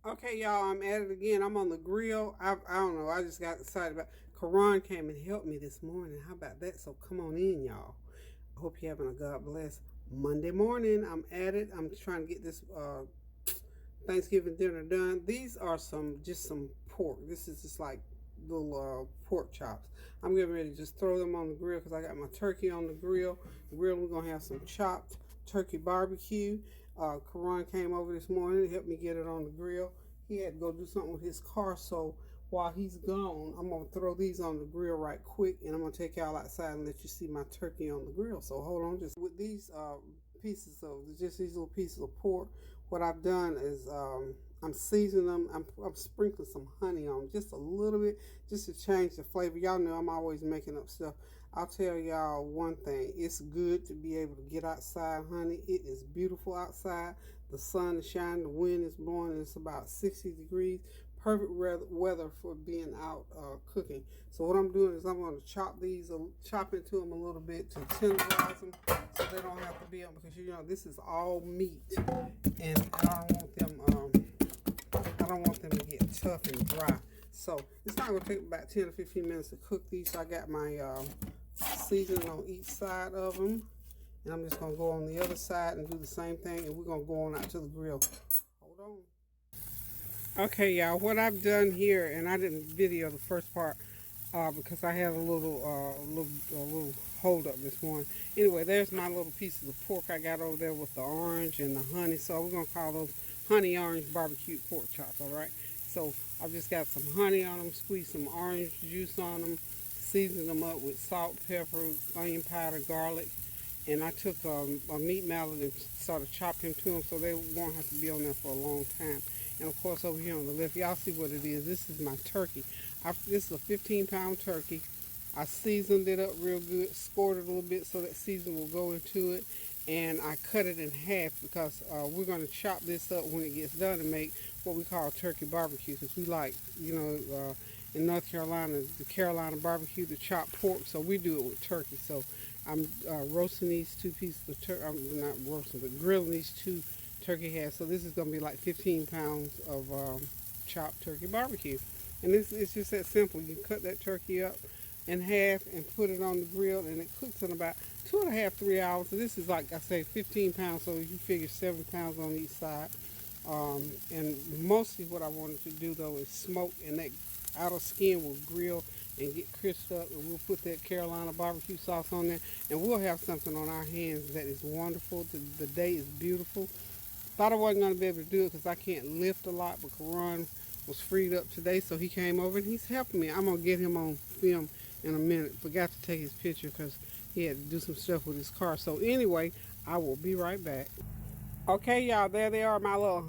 Okay, y'all, I'm at it again. I'm on the grill. I don't know. I just got excited about. Karan came and helped me this morning. How about that? So come on in, y'all. I hope you're having a God bless Monday morning. I'm at it. I'm trying to get this Thanksgiving dinner done. These are some pork. This is just like little pork chops. I'm getting ready to just throw them on the grill because I got my turkey on the grill. We're gonna have some chopped turkey barbecue. Karan came over this morning to help me get it on the grill. He had to go do something with his car, so while he's gone, I'm gonna throw these on the grill right quick, and I'm gonna take y'all outside and let you see my turkey on the grill. So hold on, just with these pieces of just these little pieces of pork. What I've done is I'm seasoning them. I'm sprinkling some honey on them, just a little bit, just to change the flavor. Y'all know I'm always making up stuff. I'll tell y'all one thing. It's good to be able to get outside, honey. It is beautiful outside. The sun is shining, the wind is blowing, and it's about 60 degrees. Perfect weather for being out cooking. So what I'm doing is I'm going to chop into them a little bit to tenderize them, so they don't have to be on, because you know this is all meat, and I don't want them to get tough and dry. So it's not going to take about 10 or 15 minutes to cook these. So I got my seasoning on each side of them, and I'm just going to go on the other side and do the same thing, and we're going to go on out to the grill. Hold on. Okay, y'all, what I've done here, and I didn't video the first part because I had a little hold up this morning. Anyway, there's my little pieces of pork I got over there with the orange and the honey. So we're gonna call those honey orange barbecue pork chops. All right. So I've just got some honey on them, squeezed some orange juice on them, seasoned them up with salt, pepper, onion powder, garlic, and I took a meat mallet and sort of chopped them to them so they won't have to be on there for a long time. And of course, over here on the left, y'all see what it is. This is my turkey. This is a 15-pound turkey. I seasoned it up real good, scored it a little bit so that season will go into it, and I cut it in half because we're going to chop this up when it gets done and make what we call turkey barbecue, because we like, in North Carolina, the Carolina barbecue, the chopped pork, so we do it with turkey. So I'm roasting these two pieces of turkey. I'm not roasting, but grilling these two turkey heads. So this is going to be like 15 pounds of chopped turkey barbecue. And this it's just that simple. You cut that turkey up in half and put it on the grill, and it cooks in about 2.5, 3 hours. So this is, like I say, 15 pounds, so you figure 7 pounds on each side. And mostly what I wanted to do though is smoke, and that outer skin will grill and get crisped up, and we'll put that Carolina barbecue sauce on there, and we'll have something on our hands that is wonderful. The day is beautiful. Thought I wasn't going to be able to do it because I can't lift a lot, but Karan was freed up today, so he came over and he's helping me. I'm going to get him on film in a minute. Forgot to take his picture because he had to do some stuff with his car. So anyway, I will be right back. Okay, y'all, there they are, my little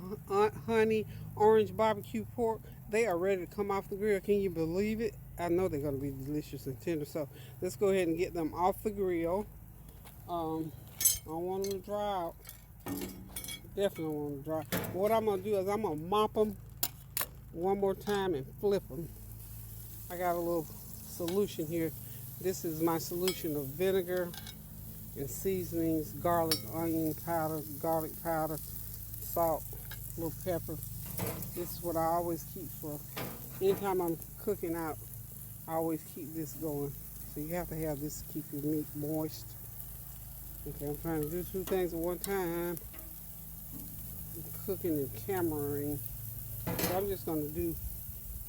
honey orange barbecue pork. They are ready to come off the grill. Can you believe it? I know they're going to be delicious and tender. So let's go ahead and get them off the grill. I don't want them to dry out. Definitely want to dry. What I'm going to do is I'm going to mop them one more time and flip them. I got a little solution here. This is my solution of vinegar and seasonings, garlic, onion powder, garlic powder, salt, a little pepper. This is what I always keep for anytime I'm cooking out. I always keep this going. So you have to have this to keep your meat moist. Okay, I'm trying to do two things at one time. I'm cooking and cameraing. So I'm just going to do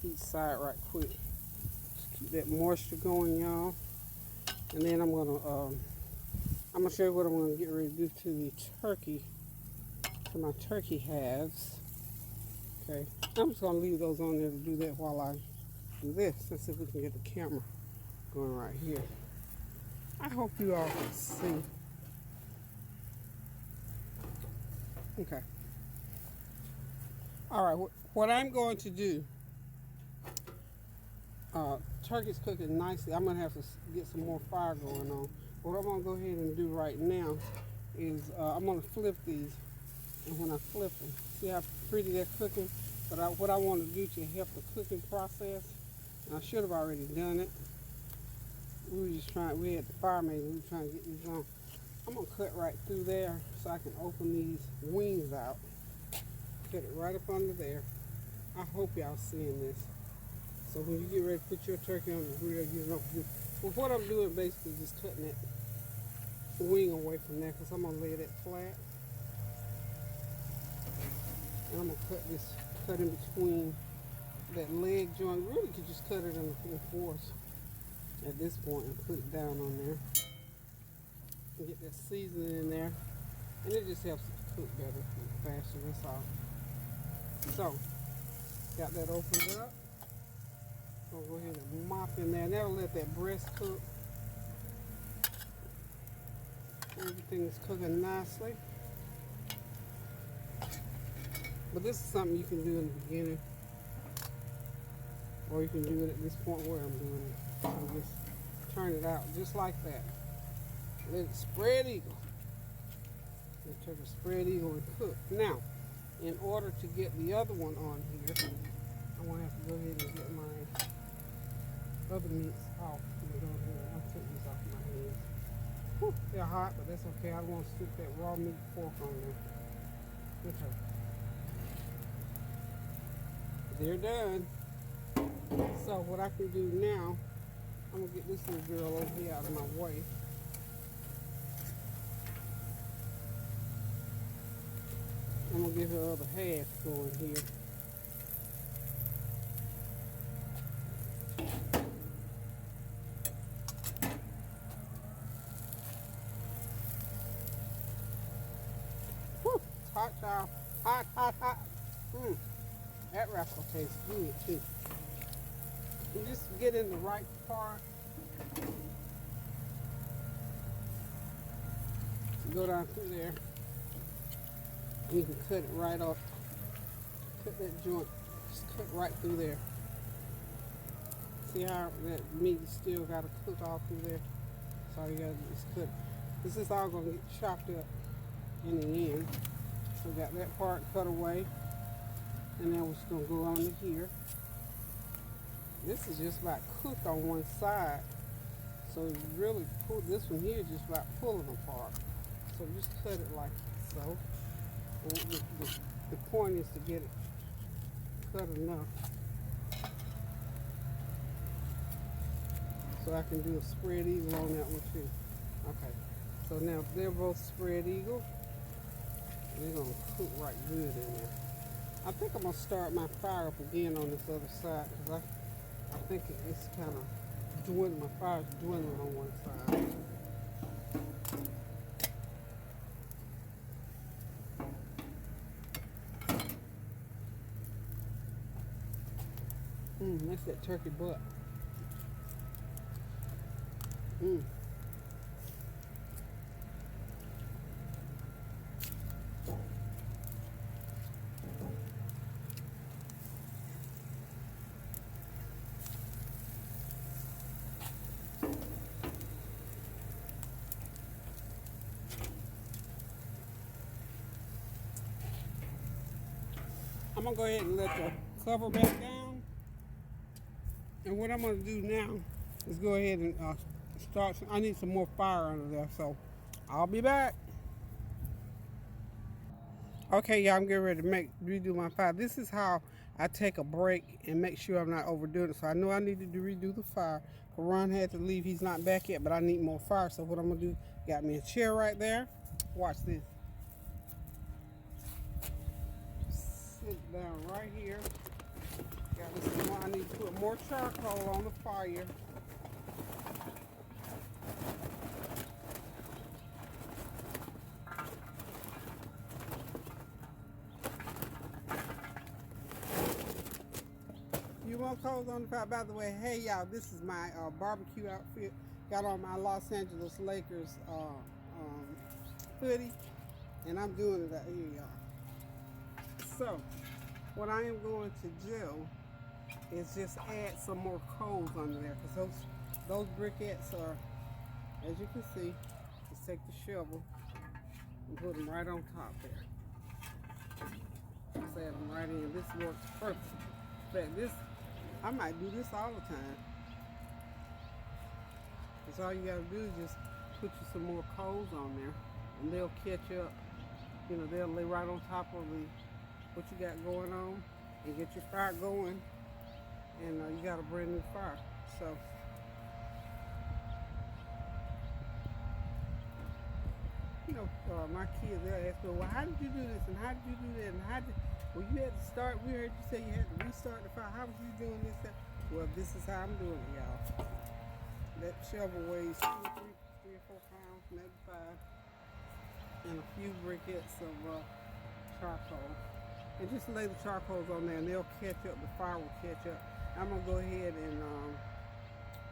each side right quick. Just keep that moisture going, y'all. And then I'm gonna show you what I'm gonna get ready to do to the turkey, to my turkey halves. Okay, I'm just gonna leave those on there to do that while I do this. Let's see if we can get the camera going right here. I hope you all can see. Okay. All right. What I'm going to do. Turkey's cooking nicely. I'm gonna have to get some more fire going on. What I'm gonna go ahead and do right now is I'm gonna flip these, and when I flip them, see how pretty they're cooking. But what I want to do to help the cooking process, and I should have already done it. We were just trying. We had the fire made. We were trying to get these on. I'm gonna cut right through there so I can open these wings out. Get it right up under there. I hope y'all seeing this. So when you get ready to put your turkey on the grill, you know. Well, what I'm doing basically is just cutting that wing away from there because I'm gonna lay that flat, and I'm gonna cut in between that leg joint. Really, could just cut it in fours at this point and put it down on there and get that seasoning in there, and it just helps it cook better and faster. That's all. So, got that opened up. I'll go ahead and mop in there. That'll let that breast cook. Everything is cooking nicely. But this is something you can do in the beginning, or you can do it at this point where I'm doing it. So just turn it out just like that. Let it spread eagle. Let the turkey spread eagle and cook. Now, in order to get the other one on here, I'm gonna have to go ahead and get my other meats off. I'll take these off my hands. Whew, they're hot, but that's okay. I don't want to stick that raw meat pork on there. Okay. They're done. So what I can do now, I'm gonna get this little girl over here out of my way. I'm gonna get her other half going here. Whew, it's hot, y'all. Hot, hot, hot. That rascal tastes good too. You just get in the right part. Go down through there. And you can cut it right off. Cut that joint. Just cut right through there. See how that meat still got to cook all through there? So all you got to do is cut. This is all going to get chopped up in the end. So we got that part cut away. And then we're just going to go on to here. This is just about cooked on one side. So you really pull this one here, just about pulling apart. So just cut it like so. And the point is to get it cut enough so I can do a spread eagle on that one too. Okay, so now they're both spread eagle. They're gonna cook right good in there. I think I'm gonna start my fire up again on this other side because I think it's kind of dwindling. My fire's dwindling on one side. That's that turkey butt. I'm gonna go ahead and let the cover back down. And what I'm gonna do now is go ahead and start. I need some more fire under there, so I'll be back. Okay, y'all, I'm getting ready to redo my fire. This is how I take a break and make sure I'm not overdoing it. So I know I needed to redo the fire. Ron had to leave. He's not back yet, but I need more fire. So what I'm gonna do, got me a chair right there. Watch this. Sit down right here. Got me some more. I need to put more charcoal on the fire. You want coals on the fire? By the way, hey y'all, this is my barbecue outfit. Got on my Los Angeles Lakers hoodie, and I'm doing it out here, y'all. So, what I am going to do is just add some more coals under there, because those briquettes are, as you can see, just take the shovel and put them right on top there. Just add them right in. This works perfect. In fact, I might do this all the time. Because all you gotta do is just put you some more coals on there, and they'll catch up. You know, they'll lay right on top of what you got going on. and get your fire going. And you got a brand new fire. So you know, my kids, they'll ask me, well, how did you do this and how did you do that and how did, well, you had to start, we heard you say you had to restart the fire. How was you doing this? That? Well, this is how I'm doing it, y'all. That shovel weighs 3 or 4 pounds, maybe 5, and a few briquettes of charcoal. And just lay the charcoals on there and they'll catch up, the fire will catch up. I'm gonna go ahead and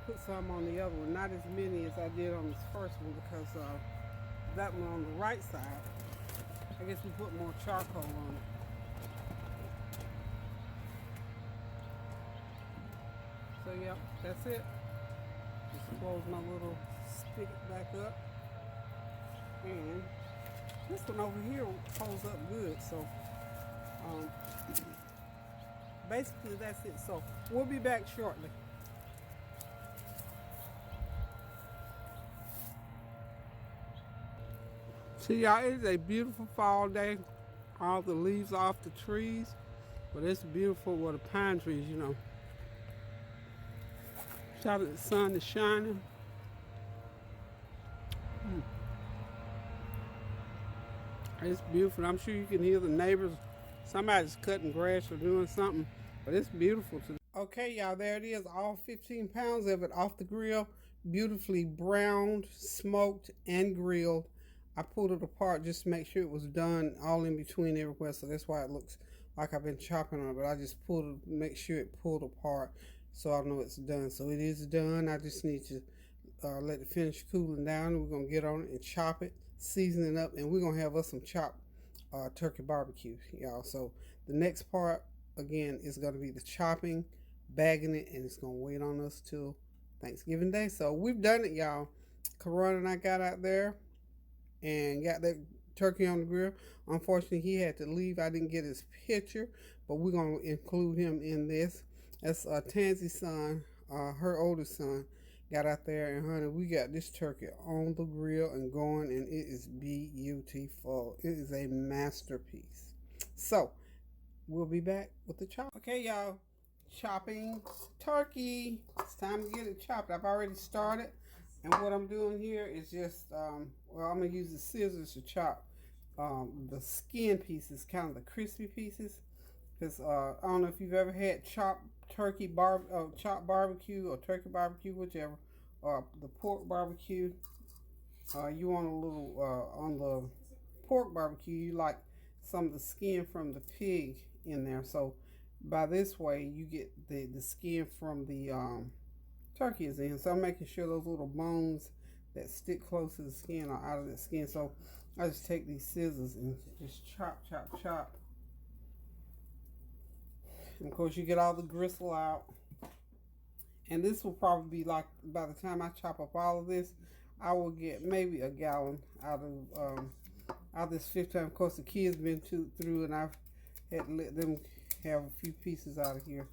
put some on the other one, not as many as I did on this first one because that one on the right side, I guess we put more charcoal on it. So yeah, that's it. Just close my little spigot back up. And this one over here holds up good. So basically that's it. So we'll be back shortly. See y'all, it is a beautiful fall day. All the leaves off the trees. But it's beautiful with the pine trees, you know. Shout out the sun is shining. It's beautiful. I'm sure you can hear the neighbors. Somebody's cutting grass or doing something. But it's beautiful today. Okay, y'all, there it is. All 15 pounds of it off the grill. Beautifully browned, smoked, and grilled. I pulled it apart just to make sure it was done all in between everywhere. So that's why it looks like I've been chopping on it. But I just pulled it, make sure it pulled apart so I know it's done. So it is done. I just need to let it finish cooling down. We're going to get on it and chop it, season it up, and we're going to have us some chopped turkey barbecue, y'all. So the next part, again, is going to be the chopping, bagging it, and it's going to wait on us till Thanksgiving Day. So we've done it, y'all. Karan and I got out there and got that turkey on the grill. Unfortunately, he had to leave. I didn't get his picture, but we're going to include him in this. That's Tansy's son, her oldest son, got out there, and honey, we got this turkey on the grill and going, and it is beautiful. It is a masterpiece. So we'll be back with the chop. Okay, y'all, chopping turkey. It's time to get it chopped. I've already started, and what I'm doing here is just well, I'm gonna use the scissors to chop the skin pieces, kind of the crispy pieces, because I don't know if you've ever had chopped chopped barbecue or turkey barbecue, whichever, or the pork barbecue. You want a little on the pork barbecue, you like some of the skin from the pig in there. So by this way, you get the skin from the turkey is in. So I'm making sure those little bones that stick close to the skin are out of the skin. So I just take these scissors and just chop, chop, chop. And of course, you get all the gristle out. And this will probably be like, by the time I chop up all of this, I will get maybe a gallon out of this 15. Of course, the kids been through, and I've had to let them have a few pieces out of here.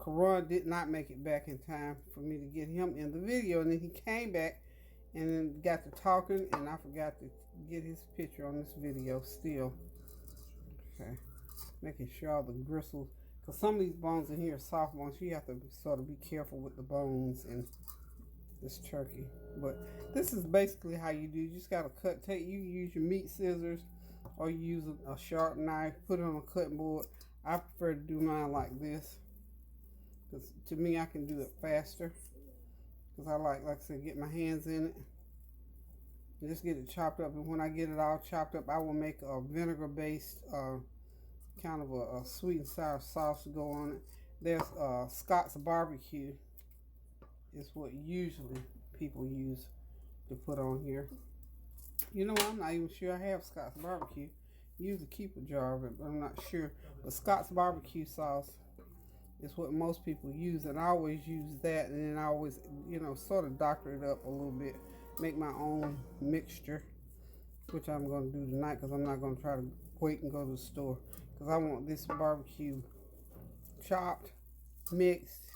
Karan did not make it back in time for me to get him in the video, and then he came back and then got to talking, and I forgot to get his picture on this video still. Okay, making sure all the gristles, because some of these bones in here are soft bones. You have to sort of be careful with the bones in this turkey. But this is basically how you do. You just got to cut. You use your meat scissors, or you use a sharp knife. Put it on a cutting board. I prefer to do mine like this, because to me, I can do it faster. Because I like I said, get my hands in it and just get it chopped up. And when I get it all chopped up, I will make a vinegar-based kind of a sweet and sour sauce to go on it. There's Scott's barbecue is what usually people use to put on here. You know what? I'm not even sure I have Scott's barbecue. I usually keep a jar of it, but I'm not sure. But Scott's barbecue sauce is what most people use, and I always use that, and then I always, you know, sort of doctor it up a little bit, make my own mixture, which I'm going to do tonight, because I'm not going to try to wait and go to the store, because I want this barbecue chopped, mixed,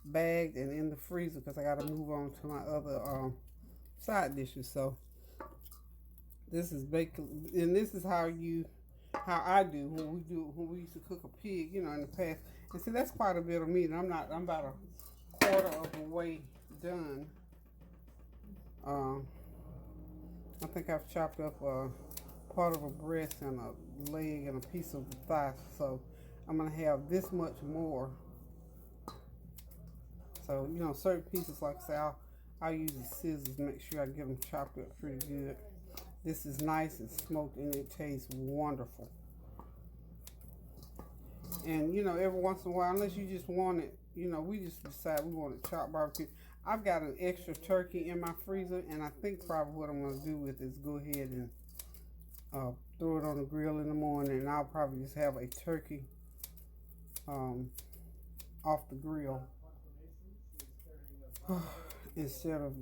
bagged, and in the freezer, because I got to move on to my other side dishes. So this is basically, and this is how you how I do when we used to cook a pig, in the past. And see, that's quite a bit of meat. I'm about a quarter of the way done. I think I've chopped up part of a breast and a leg and a piece of the thigh, so I'm gonna have this much more. So certain pieces, like I say, I'll use the scissors, make sure I get them chopped up pretty good. This is nice and smoked, and it tastes wonderful. And every once in a while, unless you just want it, we just decide we want it chopped barbecue. I've got an extra turkey in my freezer, and I think probably what I'm going to do with it is go ahead and throw it on the grill in the morning, and I'll probably just have a turkey off the grill instead of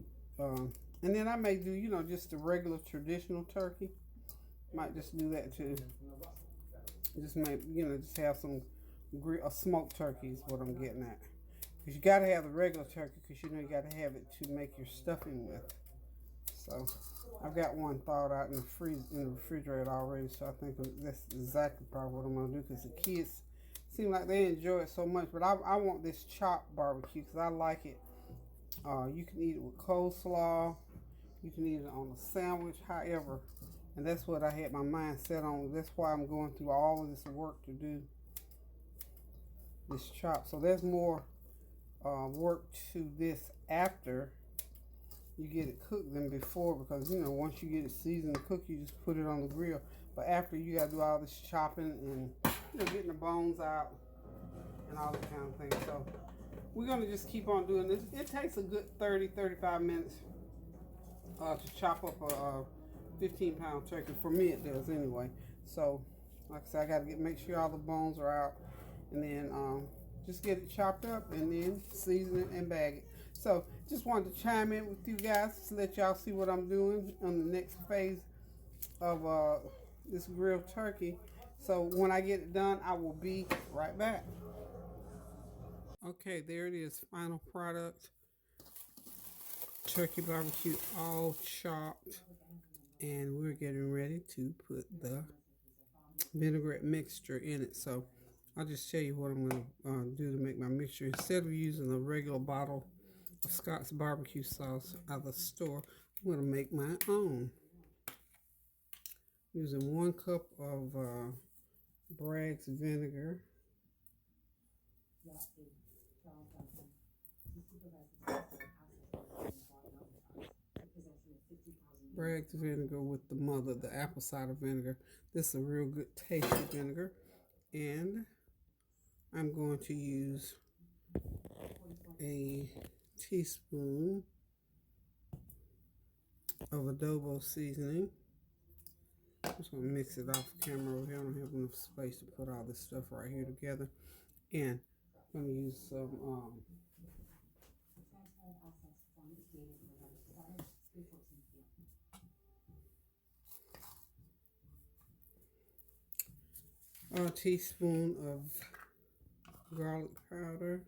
and then I may do just the regular traditional turkey. Might just do that too. Just make just have some smoked turkey is what I'm getting at. Because you got to have the regular turkey, because you got to have it to make your stuffing with. So I've got one thawed out in the refrigerator already. So I think that's exactly probably what I'm gonna do, because the kids seem like they enjoy it so much. But I want this chopped barbecue because I like it. You can eat it with coleslaw. You can eat it on a sandwich, however. And that's what I had my mind set on. That's why I'm going through all of this work to do this chop. So there's more work to this after you get it cooked than before, because once you get it seasoned and cooked, you just put it on the grill. But after, you got to do all this chopping and getting the bones out and all that kind of thing. So we're going to just keep on doing this. It takes a good 30-35 minutes to chop up a 15-pound turkey. For me, it does anyway. So like I said, I got to make sure all the bones are out, and then just get it chopped up, and then season it and bag it. So just wanted to chime in with you guys to let y'all see what I'm doing on the next phase of this grilled turkey. So when I get it done, I will be right back. Okay, there it is, final product. Turkey barbecue all chopped, and we're getting ready to put the vinaigrette mixture in it. So I'll just tell you what I'm going to do to make my mixture. Instead of using a regular bottle of Scott's barbecue sauce out of the store, I'm going to make my own. Using 1 cup of Bragg's vinegar. Bragg's vinegar with the mother, the apple cider vinegar. This is a real good tasty vinegar. And I'm going to use a teaspoon of adobo seasoning. I'm just going to mix it off camera over here. I don't have enough space to put all this stuff right here together. And I'm going to use some a teaspoon of garlic powder.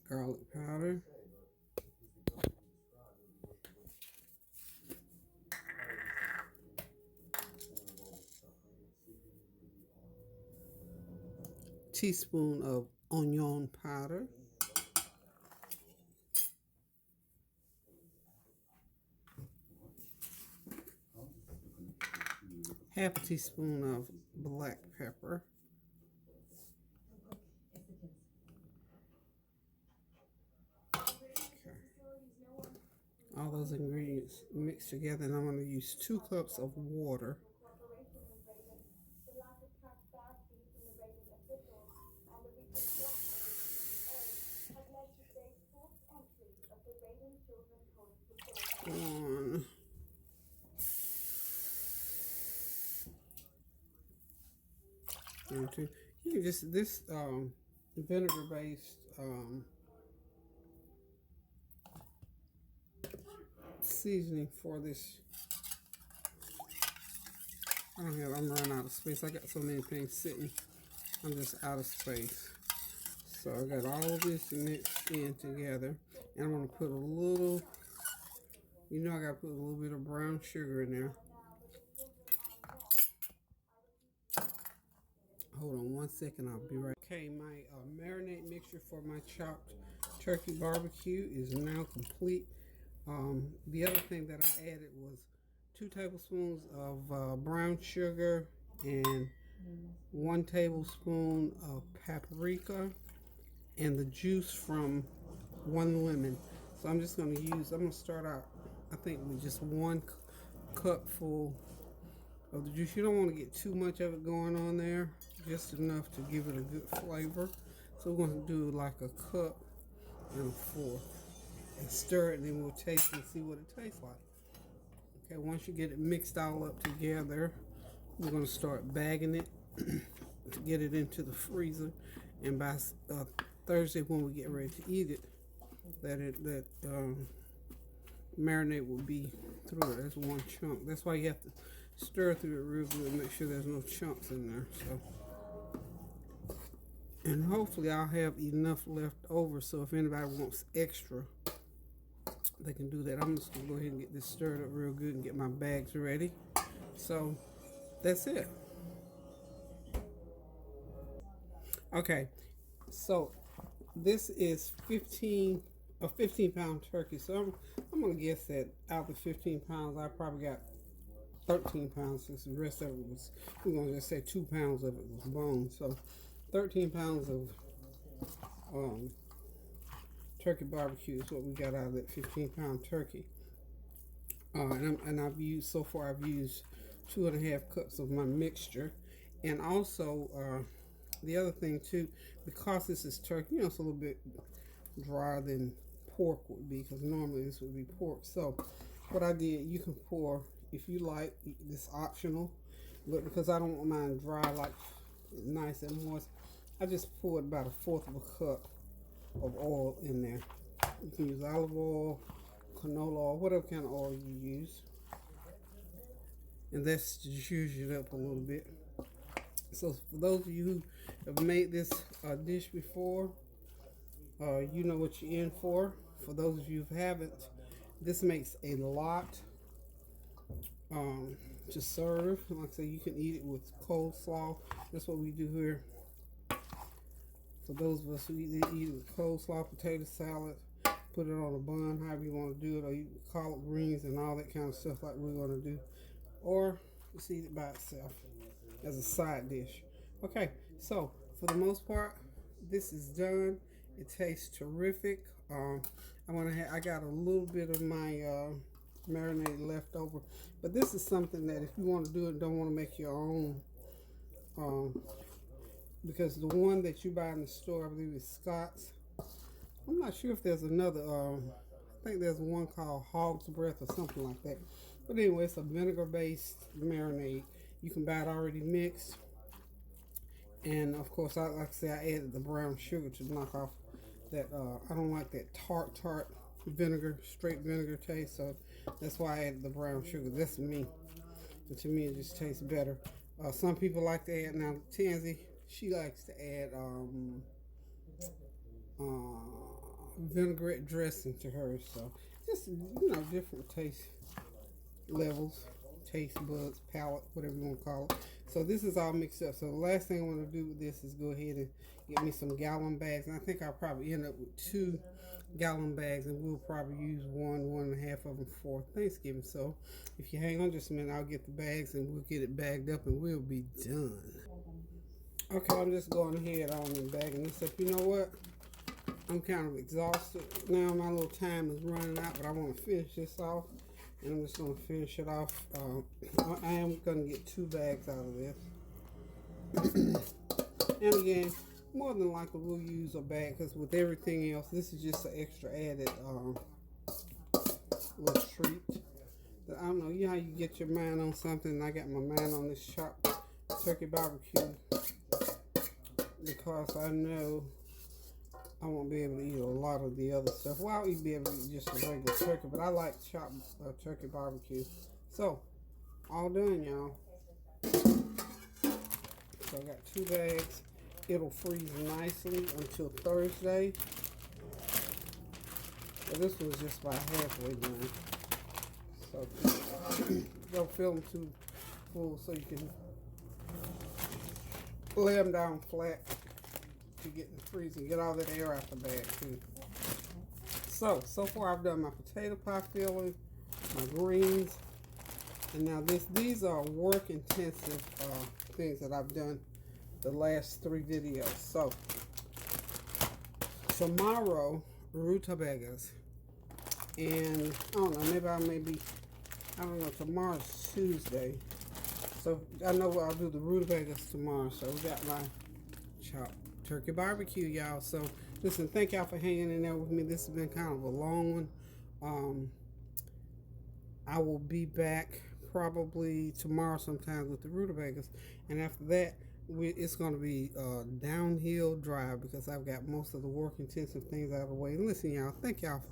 Garlic powder. Teaspoon of onion powder. Half a teaspoon of black pepper. Okay. All those ingredients mixed together, and I'm going to use 2 cups of water. On. You can just, this vinegar based seasoning for this. I'm running out of space. I got so many things sitting. I'm just out of space. So I got all of this mixed in together. And I'm going to put a little, I got to put a little bit of brown sugar in there. Hold on 1 second, I'll be right. Okay, my marinade mixture for my chopped turkey barbecue is now complete. The other thing that I added was 2 tablespoons of brown sugar and 1 tablespoon of paprika and the juice from 1 lemon. So I'm just going to start out, I think, with just 1 cup full of the juice. You don't want to get too much of it going on there, just enough to give it a good flavor. So we're going to do like a cup and 1/4 and stir it, and then we'll taste and see what it tastes like. Okay, once you get it mixed all up together, we're going to start bagging it to get it into the freezer, and by Thursday when we get ready to eat it, that marinade will be through it. That's 1 chunk. That's why you have to stir through it real good and make sure there's no chunks in there. So, and hopefully I'll have enough left over, so if anybody wants extra, they can do that. I'm just gonna go ahead and get this stirred up real good and get my bags ready. So that's it. Okay, so this is a 15-pound turkey. So I'm gonna guess that out of the 15 pounds, I probably got 13 pounds, since the rest of it was, we're gonna just say 2 pounds of it was bone. So 13 pounds of turkey barbecue is what we got out of that 15-pound turkey. And I've used, so far I've used 2.5 cups of my mixture. And also the other thing too, because this is turkey, it's a little bit drier than pork would be, because normally this would be pork. So what I did, you can pour, if you like, this optional, but because I don't want mine dry, like nice and moist, I just poured about 1/4 of a cup of oil in there. You can use olive oil, canola oil, whatever kind of oil you use, and that's to juice it up a little bit. So for those of you who have made this dish before, you know what you're in for. For those of you who haven't, this makes a lot to serve. Like I say, you can eat it with coleslaw. That's what we do here. For those of us who eat it with coleslaw, potato salad, put it on a bun, however you want to do it, or you collard greens and all that kind of stuff like we're going to do. Or just eat it by itself as a side dish. Okay, so for the most part, this is done. It tastes terrific. I got a little bit of my marinade left over, but this is something that if you want to do it, don't want to make your own, because the one that you buy in the store, I believe, is Scott's. I'm not sure if there's another. I think there's one called Hog's Breath or something like that. But anyway, it's a vinegar-based marinade. You can buy it already mixed. And of course, like I say, I added the brown sugar to knock off that. I don't like that tart vinegar, straight vinegar taste. So that's why I added the brown sugar. That's me. But to me, it just tastes better. Some people like to add, now Tansy, she likes to add vinaigrette dressing to hers. So just, different taste levels, taste buds, palate, whatever you want to call it. So this is all mixed up. So the last thing I want to do with this is go ahead and get me some gallon bags. And I think I'll probably end up with 2 gallon bags, and we'll probably use 1.5 of them for Thanksgiving. So if you hang on just a minute, I'll get the bags and we'll get it bagged up and we'll be done. Okay, I'm just going ahead on and bagging this up. You know what? I'm kind of exhausted now. My little time is running out, but I want to finish this off. And I'm just going to finish it off. I am going to get 2 bags out of this. And again, more than likely we'll use a bag, because with everything else, this is just an extra added little treat. I don't know, you know how you get your mind on something. I got my mind on this chopped turkey barbecue, because I know I won't be able to eat a lot of the other stuff. Well, I'll be able to eat just a regular turkey, but I like chopped turkey barbecue. So, all done, y'all. So I got 2 bags. it'll freeze nicely until Thursday. But this was just about halfway done. So don't fill them too full so you can lay them down flat to get in the freezer and get all that air out the bag too. So far I've done my potato pie filling, my greens, and now these are work intensive things that I've done the last 3 videos. So tomorrow, rutabagas, and I don't know, I don't know, tomorrow's Tuesday, so I know I'll do the rutabagas tomorrow. So we got my chopped turkey barbecue, y'all. So listen, thank y'all for hanging in there with me. This has been kind of a long one. I will be back probably tomorrow sometime with the rutabagas, and after that it's going to be a downhill drive because I've got most of the work intensive things out of the way. And listen, y'all, thank y'all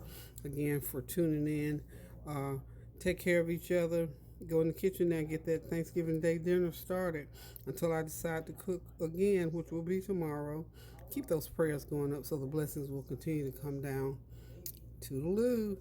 again for tuning in. Take care of each other. Go in the kitchen now and get that Thanksgiving Day dinner started until I decide to cook again, which will be tomorrow. Keep those prayers going up so the blessings will continue to come down. Toodaloo.